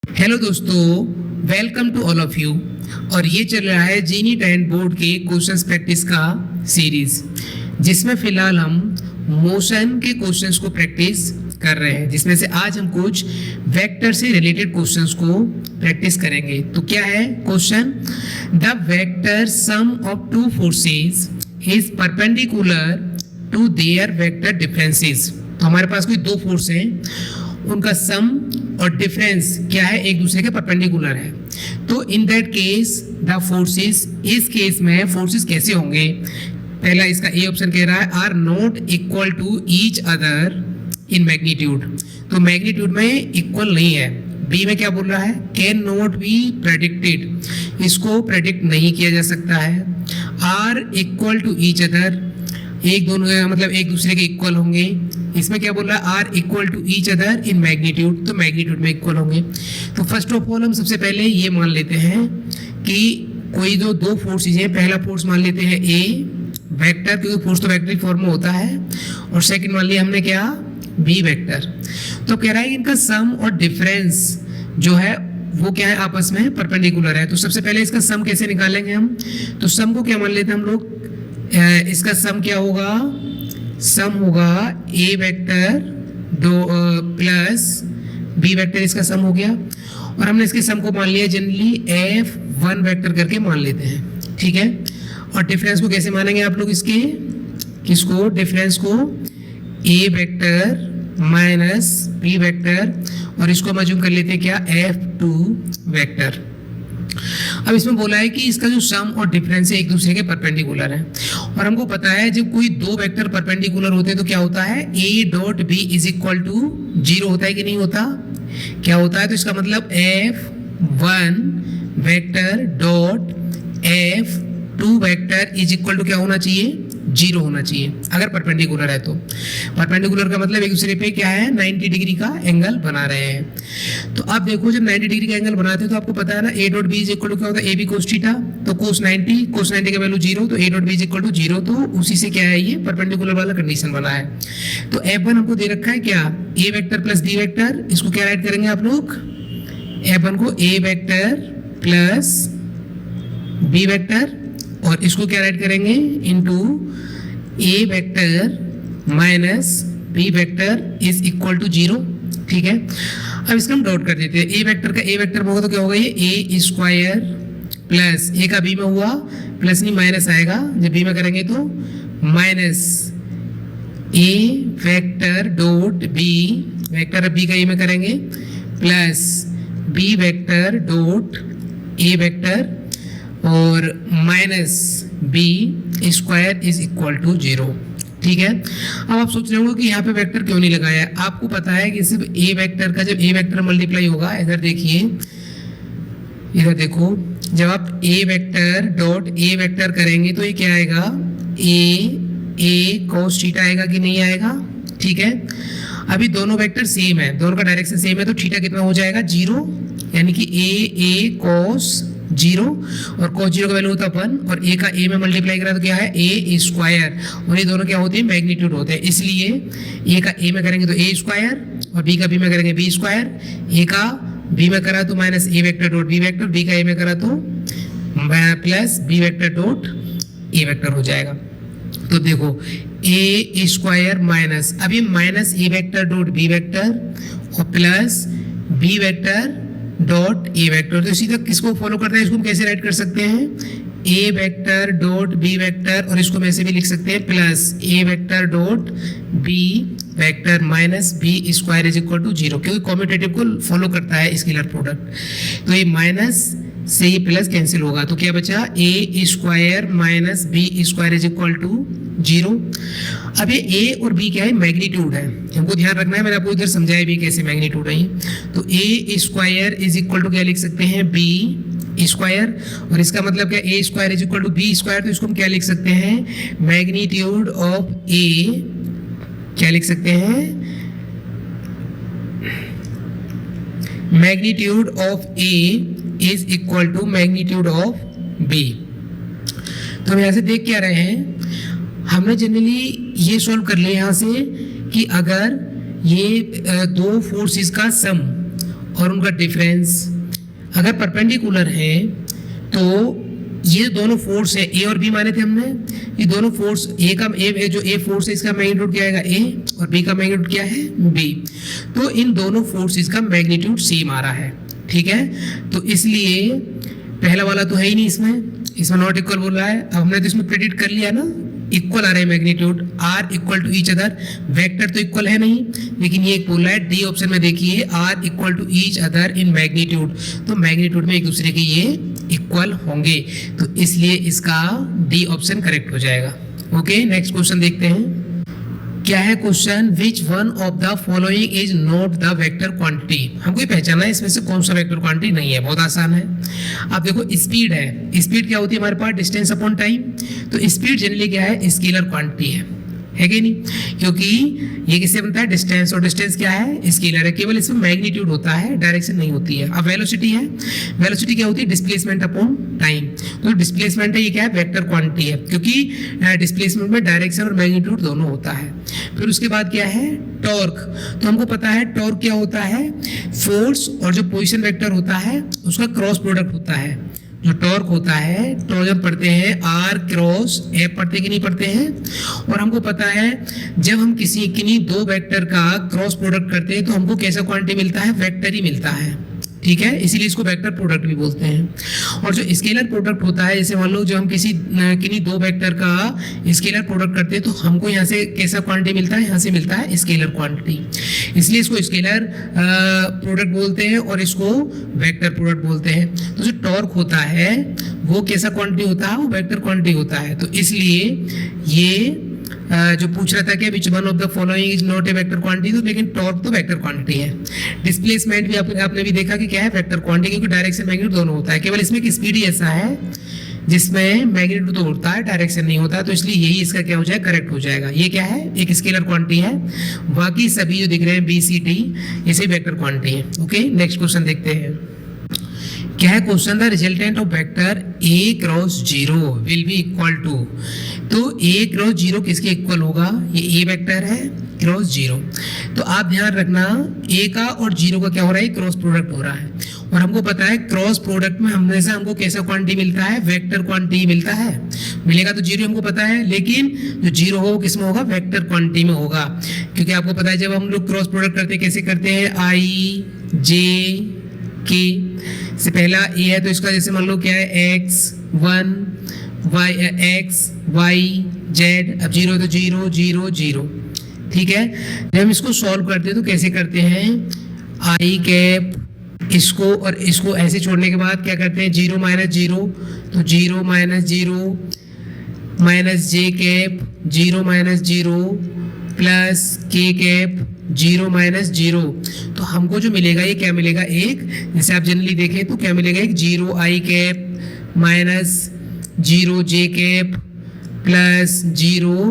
Hello दोस्तों, welcome to all of you. और ये चल रहा है जीनी टैलेंट बोर्ड के क्वेश्चंस प्रैक्टिस का सीरीज, जिसमें फिलहाल हम मोशन के क्वेश्चंस को प्रैक्टिस कर रहे हैं, जिसमें से आज हम कुछ वेक्टर से रिलेटेड क्वेश्चंस को प्रैक्टिस करेंगे। तो क्या है question? The vector sum of two forces is perpendicular to their vector differences. तो हमारे पास कोई दो फोर्स हैं, उनका सम और डिफरेंस क्या है, एक दूसरे के परपेंडिकुलर है। तो in that case the forces, इस केस में फोर्सेस कैसे होंगे? पहला इसका ए ऑप्शन कह रहा है are not equal to each other in magnitude. तो मैग्नीट्यूड में इक्वल नहीं है। बी में क्या बोल रहा है? कैन नॉट बी प्रेडिक्टेड, इसको प्रेडिक्ट नहीं किया जा सकता है। Are equal to each other, एक दोनों मतलब एक दूसरे के इक्वल होंगे। इसमें क्या बोल रहा है? Are equal to each other in magnitude, तो मैग्नीट्यूड में इक्वल होंगे। तो फर्स्ट ऑफ ऑल हम सबसे पहले ये मान लेते हैं कि कोई दो फोर्सेज हैं। पहला फोर्स मान लेते हैं ए वेक्टर, क्योंकि फोर्स तो वेक्टर फॉर्म में होता है, और सेकंड मान लिया हमने क्या, बी वेक्टर। तो कह रहा है इनका सम और डिफरेंस जो है वो क्या है, आपस में परपेंडिकुलर है। तो सबसे पहले इसका सम कैसे निकालेंगे हम? तो सम को क्या मान लेते हैं हम लोग? इसका सम क्या होगा? सम होगा ए वेक्टर दो प्लस बी वेक्टर, इसका सम हो गया। और हमने इसके सम को मान लिया जनरली F1 वेक्टर करके मान लेते हैं, ठीक है। और डिफरेंस को कैसे मानेंगे आप लोग? इसके किसको? डिफरेंस को A vector minus B vector, और इसको हम अज्यूम कर लेते हैं क्या, F2 वेक्टर। अब इसमें बोला है कि इसका जो सम और डिफरेंस है एक दूसरे के परपेंडिकुलर है, और हमको पता है जब कोई दो वेक्टर परपेंडिकुलर होते हैं तो क्या होता है, A dot B is equal to zero होता है कि नहीं होता? क्या होता है? तो इसका मतलब F1 vector dot F2 vector is equal to क्या होना चाहिए? जीरो होना चाहिए, अगर परपेंडिकुलर है तो। परपेंडिकुलर का मतलब एक दूसरे पे क्या है, 90 डिग्री का एंगल बना रहे हैं। तो अब देखो, जब 90 डिग्री का एंगल बनाते हैं तो आपको पता है ना, A dot B is equal to क्या होता है, ए बी कोस थीटा। तो कोस 90 का वैल्यू जीरो, तो A dot B is equal to zero. तो उसी से क्या है, ये परपेंडिकुलर वाला कंडीशन बना है। तो F1 हमको दे रखा है क्या, A vector plus B vector. इसको क्या राइट करेंगे आप लोग? F1 को A vector plus B vector, और इसको क्या राइट करेंगे, into A vector minus B vector is equal to zero, ठीक है। अब इसका हम डॉट कर देते हैं। ए वेक्टर का ए वेक्टर में होगा तो क्या होगा, ये ए स्क्वायर प्लस ए का बी में हुआ, प्लस नहीं माइनस आएगा, जब बी में करेंगे तो minus A vector dot B vector, B का ए में करेंगे, plus B vector dot A vector, और minus B square is equal to zero, ठीक है। अब आप सोच रहे होंगे कि यहाँ पे वेक्टर क्यों नहीं लगाया? आपको पता है कि सिर्फ ए वेक्टर का, जब ए वेक्टर मल्टीप्लाई होगा, इधर देखिए, इधर देखो, जब आप ए वेक्टर डॉट ए वेक्टर करेंगे तो ये क्या आएगा, ए cos थीटा आएगा कि नहीं आएगा, ठीक है। अभी दोनों वेक्टर सेम है, दोनों का डायरेक्शन सेम है, तो थीटा कितना हो जाएगा, जीरो, यानी कि ए cos जीरो, और cos जीरो का वैल्यू होता है 1, और ए का ए में मल्टीप्लाई करा तो क्या है, ए स्क्वायर, और ये दोनों क्या होते हैं, मैग्नीट्यूड होते हैं। इसलिए ए का ए में करेंगे तो ए स्क्वायर, और बी का बी में करेंगे बी स्क्वायर। ए का बी में करा तो minus A vector dot B vector, B का ए में करा तो plus B vector dot A vector हो जाएगा। तो देखो ए स्क्वायर माइनस, अभी minus A vector dot B vector और plus B vector dot A vector. तो इसी तक किसको फॉलो करते हैं, इसको हम कैसे राइट कर सकते हैं, A vector dot B vector, और इसको हम ऐसे भी लिख सकते हैं, plus A vector dot B vector minus B square is equal to zero, क्योंकि कॉम्यूटेटिव को फॉलो करता है स्केलर प्रोडक्ट। तो ये माइनस से ये प्लस कैंसिल होगा, तो क्या बचा, A square minus B square is equal to zero. अब ये ए और बी क्या है, मैग्नीट्यूड है, हमको ध्यान रखना है, मैंने आपको इधर समझाया भी कैसे मैग्नीट्यूड है। तो ए स्क्वायर इज इक्वल टू क्या लिख सकते हैं, बी स्क्वायर, और इसका मतलब क्या, A square is equal to B square. तो इसको हम क्या लिख सकते हैं, मैग्नीट्यूड ऑफ ए, क्या लिख सकते हैं, magnitude of A is equal to magnitude of B. तो हम यहाँ से देख क्या रहे हैं, हमने जनरली ये सॉल्व कर लिया यहाँ से कि अगर ये दो फोर्सेस का सम और उनका डिफरेंस अगर परपेंडिकुलर है तो ये दोनों फोर्स है, ए और बी माने थे हमने, ये दोनों फोर्स ए का जो ए फोर्स है इसका मैग्नीट्यूड क्या आएगा ए और बी का मैग्नीट्यूड क्या है बी, तो इन दोनों फोर्सेस का मैग्नीट्यूड सेम आ रहा है, ठीक है। तो इसलिए पहला वाला तो है ही नहीं इसमें नॉट इक्वल बोल रहा है। अब हमने तो इसमें प्रेडिक्ट कर लिया ना, इक्वल आ रहा है magnitude, are equal to each other, vector तो इक्वल है नहीं, लेकिन ये एक बोल रहा है डी ऑप्शन में देखिए are equal to each other in magnitude, तो मैग्नीट्यूड में एक दूसरे के ये इक्वल होंगे, तो इसलिए इसका डी ऑप्शन करेक्ट हो जाएगा। ओके, नेक्स्ट क्वेश्चन देखते हैं। क्या है question, which one of the following is not the vector quantity. हमको ये पहचानना है इसमें से कौन सा वेक्टर क्वांटिटी नहीं है, बहुत आसान है। आप देखो स्पीड है, स्पीड क्या होती है हमारे पास, डिस्टेंस अपॉन टाइम, तो स्पीड जनरली क्या है, स्केलर क्वांटिटी है कि नहीं, क्योंकि ये किससे बनता है, डिस्टेंस, और डिस्टेंस क्या है, स्केलर है, केवल इसमें मैग्नीट्यूड होता है, डायरेक्शन नहीं होती है। अब वेलोसिटी है, वेलोसिटी क्या होती है, डिस्प्लेसमेंट अपॉन टाइम, तो डिस्प्लेसमेंट है ये क्या है, वेक्टर क्वांटिटी है, क्योंकि डिस्प्लेसमेंट में डायरेक्शन और मैग्नीट्यूड दोनों होता है। फिर उसके बाद क्या है, टॉर्क, तो हमको पता है टॉर्क क्या होता है, फोर्स और जो पोजीशन वेक्टर होता है उसका क्रॉस प्रोडक्ट होता है। जो टॉर्क होता है, टॉर्क जब पढ़ते हैं आर क्रॉस एफ पढ़ते कि नहीं पढ़ते हैं, और हमको पता है जब हम किन्हीं दो वेक्टर का क्रॉस प्रोडक्ट करते हैं तो हमको कैसा क्वांटिटी मिलता है, वेक्टर ही मिलता है, ठीक है, इसीलिए इसको वेक्टर प्रोडक्ट भी बोलते हैं। और जो स्केलर प्रोडक्ट होता है, जैसे मान लो जो हम किन्हीं दो वेक्टर का स्केलर प्रोडक्ट करते हैं तो हमको यहाँ से कैसा क्वांटिटी मिलता है, यहाँ से मिलता है स्केलर क्वांटिटी, इसलिए इसको स्केलर प्रोडक्ट बोलते हैं और इसको वेक्टर प्रोडक्ट बोलते हैं। तो जो टॉर्क होता है वो कैसा क्वांटिटी होता है, वो वेक्टर क्वांटिटी होता है, तो इसलिए ये जो पूछ रहा था कि which one of the following is not a vector quantity, तो लेकिन टॉर्क तो वेक्टर क्वांटिटी है। डिस्प्लेसमेंट भी आपने भी देखा कि क्या है, वेक्टर क्वांटिटी, क्योंकि डायरेक्शन मैग्नीट्यूड दोनों होता है, केवल इसमें की स्पीड ही ऐसा है जिसमें मैग्नीट्यूड तो होता है, डायरेक्शन नहीं होता, तो इसलिए यही इसका क्या हो जाएगा, करेक्ट हो जाएगा। ये क्या है, एक स्केलर क्वांटिटी है, बाकी सभी जो दिख रहे हैं बी सी डी ये सभी वेक्टर क्वांटिटी है। ओके, नेक्स्ट क्वेश्चन देखते हैं। क्या है question, the resultant of vector A cross zero will be equal to, तो ए क्रॉस जीरो किसके इक्वल होगा, ये ए वेक्टर है क्रॉस जीरो, तो आप ध्यान रखना ए का और जीरो का क्या हो रहा है, क्रॉस प्रोडक्ट हो रहा है, और हमको पता है क्रॉस प्रोडक्ट में हमेशा हमको कैसा क्वांटिटी मिलता है, वेक्टर क्वांटिटी मिलता है, मिलेगा तो जीरो हमको पता है, लेकिन जो जीरो हो वो किसमें होगा, वेक्टर क्वांटिटी में होगा, क्योंकि आपको पता है जब हम लोग क्रॉस प्रोडक्ट करते हैं कैसे करते हैं, आई जे के से पहला ए है तो इसका जैसे मान लो क्या है, X one Y X Y Z, अब जीरो तो जीरो जीरो जीरो, ठीक है। जब हम इसको सॉल्व करते हैं तो कैसे करते हैं, आई कैप इसको और इसको ऐसे छोड़ने के बाद क्या करते हैं, जीरो माइनस जीरो, तो zero minus zero minus J cap, zero minus zero plus K cap, zero minus zero, तो हमको जो मिलेगा ये क्या मिलेगा, एक, जैसे आप जनरली देखें तो क्या मिलेगा, एक जीरो आई कैप माइनस जीरो जे कैप प्लस जीरो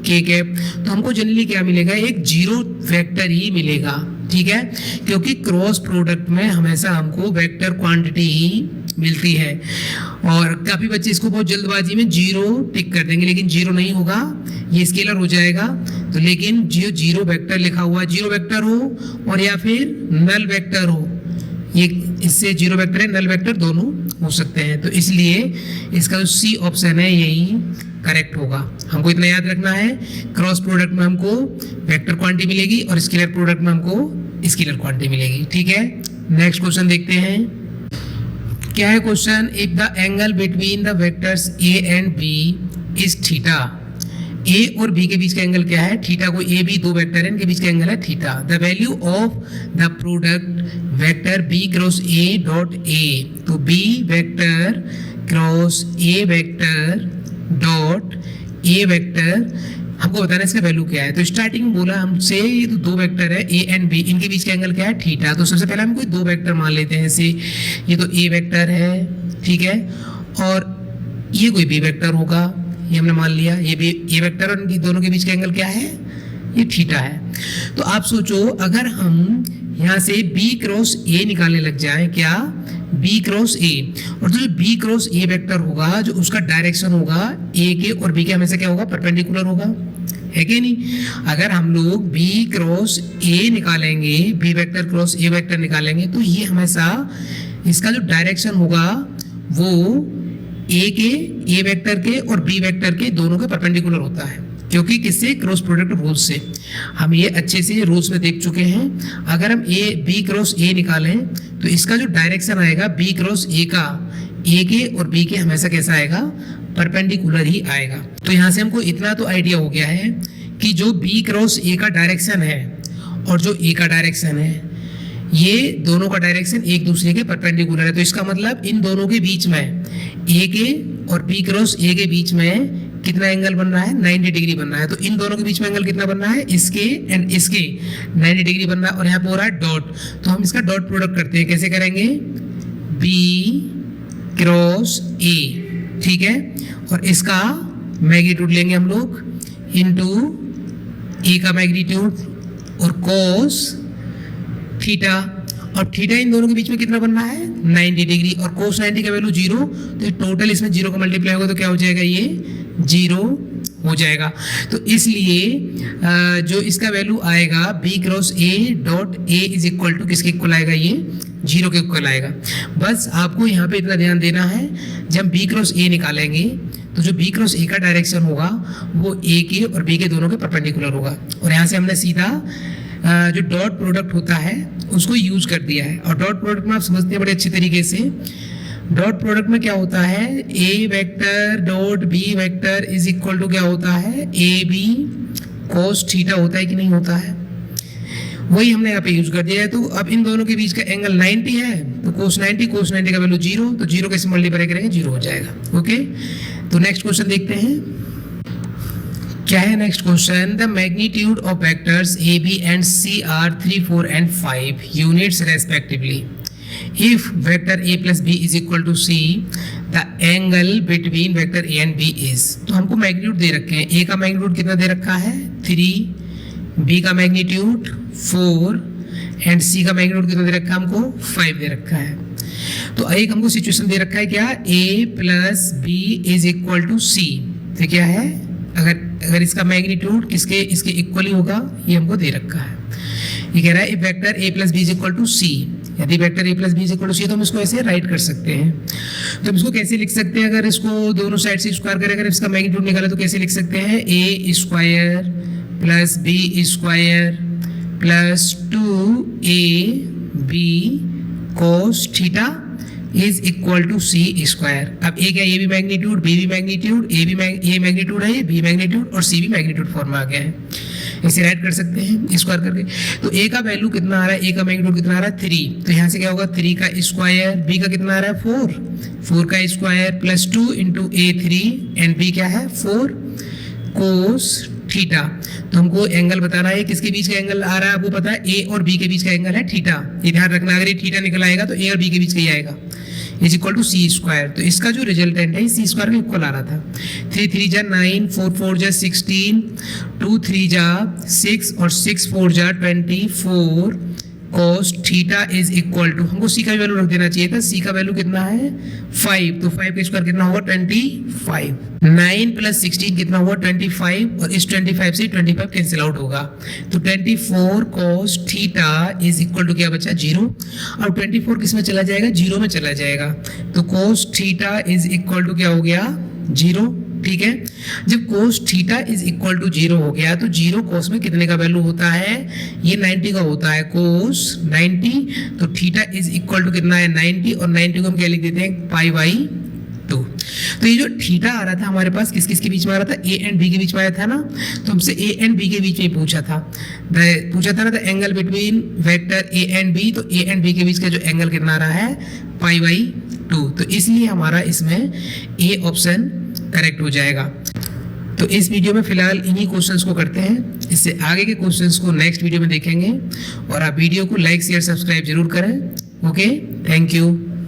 के कैप, तो हमको जनरली क्या मिलेगा, एक जीरो वेक्टर ही मिलेगा, ठीक है, क्योंकि क्रॉस प्रोडक्ट में हमेशा हमको वेक्टर क्वांटिटी ही मिलती है। और काफ़ी बच्चे इसको बहुत जल्दबाजी में जीरो टिक कर देंगे, लेकिन जीरो नहीं होगा, ये स्केलर हो जाएगा, तो लेकिन जो जीरो वेक्टर लिखा हुआ है, जीरो वेक्टर हो और या फिर नल वेक्टर हो, ये इससे जीरो वेक्टर है नल वेक्टर दोनों हो सकते हैं, तो इसलिए इसका जो सी ऑप्शन है यही करेक्ट होगा। हमको इतना याद रखना है, क्रॉस प्रोडक्ट में हमको वेक्टर क्वांटिटी मिलेगी और स्केलर प्रोडक्ट में हमको स्केलर क्वांटिटी मिलेगी, ठीक है। नेक्स्ट क्वेश्चन देखते हैं। क्या है question, if the angle between the vectors A and B is theta, A और बी के बीच का एंगल क्या है, थीटा, को ए बी दो वेक्टर है, इनके बीच का एंगल है theta. The value of the product vector B cross A dot A, तो B vector cross A vector dot A vector हमको बताना है इसका वैल्यू क्या है। तो स्टार्टिंग में बोला हमसे ये तो दो वेक्टर है ए एंड बी, इनके बीच का एंगल क्या है, थीटा, तो सबसे पहले हम कोई दो वेक्टर मान लेते हैं, जैसे ये तो ए वेक्टर है, ठीक है, और ये कोई बी वेक्टर होगा, ये हमने मान लिया, ये भी ए वेक्टर और इनकी दोनों के बीच का एंगल क्या है, ये थीटा है। तो आप सोचो अगर हम यहाँ से बी क्रॉस ए निकालने लग जाए, क्या, बी क्रॉस ए, और जो बी क्रॉस ए वेक्टर होगा जो उसका डायरेक्शन होगा ए के और बी के हमेशा क्या होगा, परपेंडिकुलर होगा, है कि नहीं? अगर हम लोग B क्रॉस A निकालेंगे, B vector cross A vector निकालेंगे, तो ये हमेशा इसका जो डायरेक्शन होगा वो A वेक्टर के और B वेक्टर के दोनों के परपेंडिकुलर होता है, क्योंकि किससे? क्रॉस प्रोडक्ट रूल से। हम ये अच्छे से रूल्स में देख चुके हैं। अगर हम B क्रॉस A निकालें तो इसका जो डायरेक्शन आएगा B क्रॉस A का, A के और B के हमेशा कैसा आएगा? परपेंडिकुलर ही आएगा। तो यहाँ से हमको इतना तो आइडिया हो गया है कि जो B क्रॉस A का डायरेक्शन है और जो A का डायरेक्शन है, ये दोनों का डायरेक्शन एक दूसरे के परपेंडिकुलर है। तो इसका मतलब इन दोनों के बीच में, A के और B क्रॉस A के बीच में कितना एंगल बन रहा है? 90 डिग्री बन रहा है। तो इन दोनों के बीच में एंगल कितना बन रहा है? इसके एंड इसके 90 डिग्री बन रहा है। और यहाँ पे हो रहा है डॉट, तो हम इसका डॉट प्रोडक्ट करते हैं। कैसे करेंगे? B क्रॉस A, ठीक है, और इसका मैग्नीट्यूड लेंगे हम लोग इनटू A का मैग्नीट्यूड और cos थीटा, और थीटा इन दोनों के बीच में कितना बन रहा है? 90 डिग्री, और cos 90 का वैल्यू 0, तो टोटल इसमें 0 का मल्टीप्लाई होगा तो क्या हो जाएगा? ये 0 हो जाएगा। तो इसलिए जो इसका वैल्यू आएगा B cross A dot A is equal to किसके इक्वल आएगा? ये 0 के इक्वल आएगा। बस आपको यहाँ पे इतना ध्यान देना है, जब B क्रॉस A निकालेंगे तो जो B क्रॉस A का डायरेक्शन होगा वो A के और B के दोनों के परपेंडिकुलर होगा। और यहाँ से हमने सीधा जो डॉट प्रोडक्ट होता है उसको यूज कर दिया है। और डॉट प्रोडक्ट में आप समझते हैं बड़े अच्छी तरीके से। डॉट प्रोडक्ट में क्या होता है? A vector dot B vector is equal to क्या होता है? AB cos थीटा होता है कि नहीं होता है? वही हमने यहाँ पे यूज कर दिया है। तो अब इन दोनों के बीच का एंगल 90 है, तो cos 90 का वैल्यू 0, तो 0 कैसे मल्टीप्लाई करेंगे? 0 हो जाएगा। ओके, तो नेक्स्ट क्वेश्चन देखते हैं क्या है। Next question, the magnitude of vectors A B and C are 3, 4 and 5 units respectively. If vector a plus B is equal to C, the angle between vector A and B is. तो हमको magnitude दे रखे हैं। a का magnitude कितना दे रखा है? 3, b का magnitude 4 and c का मैग्नीट्यूड कितना दे रखा है? हमको 5 दे रखा है। तो एक हमको सिचुएशन दे रखा है क्या? a plus B is equal to C. तो क्या है? अगर इसका मैग्नीट्यूड किसके इसके इक्वली होगा, ये हमको दे रखा है। ये कह रहा है vector a plus B is equal to C. यदि vector a plus B is equal to C, तो हम इसको ऐसे राइट कर सकते हैं। तो हम इसको कैसे लिख सकते हैं? अगर इसको दोनों साइड से स्क्वायर करें, अगर इसका मैग्नीट्यूड निकाले तो कैसे लिख सकते हैं? a square plus b square plus 2ab cos theta is equal to C square. अब ए क्या? ए भी मैग्नीट्यूड, बी भी मैग्नीट्यूड, ए मैग्नीट्यूड है, बी मैग्नीट्यूड और सी भी मैग्नीट्यूड फॉर्म में आ गया है। इसे राइट कर सकते हैं स्क्वायर करके। तो ए का वैल्यू कितना आ रहा है? ए का मैग्नीट्यूड कितना आ रहा है? 3। तो यहाँ से क्या होगा? 3 का स्क्वायर, बी का कितना आ रहा है? 4 का square plus 2 into A3 and B क्या है? 4 cos थीटा। तो हमको एंगल बताना है किसके बीच का एंगल आ रहा है, आपको पता है ए और बी के बीच का एंगल है थीटा। ये ध्यान रखना, अगर ये थीटा निकल आएगा तो ए और बी के बीच का ही आएगा, is equal to C square. तो इसका जो रिजल्टेंट है सी स्क्वायर के इक्वल आ रहा था। 3 3 जा 9, 4 4 जा 16, 2 3 जा 6 और 6 4 जा 24 cos theta is equal to, हमको सी का वैल्यू रख देना चाहिए था। सी का वैल्यू कितना है? 5। तो 5 का स्क्वायर कितना होगा? 25। 9 प्लस 16 कितना हुआ? 25। और इस 25 से 25 कैंसिल आउट होगा, तो 24 cos theta is equal to क्या बचा? 0। और 24 किस में चला जाएगा? 0 में चला जाएगा। तो cos theta is equal to क्या हो गया? 0। ठीक है, जब cos theta is equal to 0 हो गया तो 0 cos में कितने का वैल्यू होता है? ये 90 का होता है, cos 90। तो थीटा इज इक्वल टू कितना है? 90। और 90 को हम क्या लिख देते हैं? π/2। तो ये जो थीटा आ रहा था हमारे पास किस किस के बीच में आ रहा था? a एंड b के बीच में आया था ना, तो हमसे a एंड b के बीच में पूछा था ना, the angle between vector a and b। तो a एंड b के बीच का जो एंगल कितना आ रहा है? π/2। तो इसलिए हमारा इसमें a ऑप्शन करेक्ट हो जाएगा। तो इस वीडियो में फिलहाल इन्हीं क्वेश्चंस को करते हैं, इससे आगे के क्वेश्चंस को नेक्स्ट वीडियो में देखेंगे। और आप वीडियो को लाइक शेयर सब्सक्राइब जरूर करें। Okay, thank you.